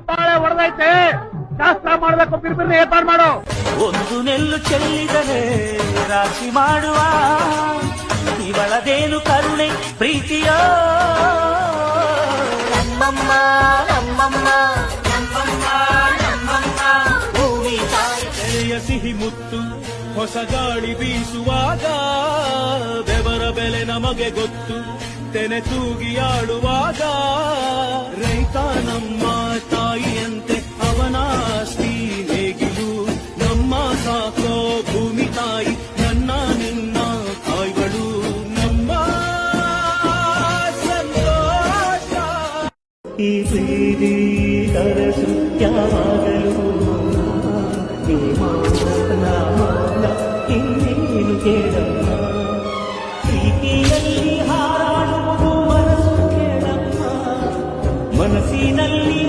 ಚಪ್ಪಾಳೆ ಹೊಡೆದೈತೆ, ಶಾಸ್ತ್ರ ಮಾಡ್ಬೇಕು, ಬಿರ್ಬಿರ್ನ ಏರ್ಪಾಡು ಮಾಡು. ಒಂದು ನೆಲ್ಲು ಚೆಲ್ಲಿದರೆ ರಾಶಿ ಮಾಡುವ ಇವಳದೇನು ಕರುಣೆ ಪ್ರೀತಿಯೋ. ನಮ್ಮಮ್ಮ ನಮ್ಮಮ್ಮ ನಮ್ಮಮ್ಮ ನಮ್ಮಮ್ಮ ಭೂಮಿ ತಾಯಿ. ಎಳೆಯ ಸಿಹಿ ಮುತ್ತು ಹೊಸ ಗಾಳಿ ಬೀಸುವಾಗ ಬೆವರ ಬೆಲೆ ನಮಗೆ ಗೊತ್ತು, ತೆನೆ ತೂಗಿ ಆಡುವಾಗ. ರೈತ ನಮ್ಮ ತಾಯಿಯಂತೆ ಅವನಾಸ್ತಿ ನೇಗಿಲು, ನಮ್ಮ ಸಾಕೋ ಭೂಮಿ ತಾಯಿ ನನ್ನ ನಿನ್ನ ತಾಯಿಗಳು, ನಮ್ಮ ಸಂತೋಷ. ಈ ಪ್ರೀತಿ ಕನಸು ಯಾವಾಗಲೂ ಈ ಮಾನ ಇನ್ನೇನು ಕೇಳಮ್ಮ. ಪ್ರೀತಿಯಲ್ಲಿ ಹಾರಾಡುವುದು ಮನಸ್ಸು ಕೇಳಮ್ಮ, ಮನಸ್ಸಿನಲ್ಲಿ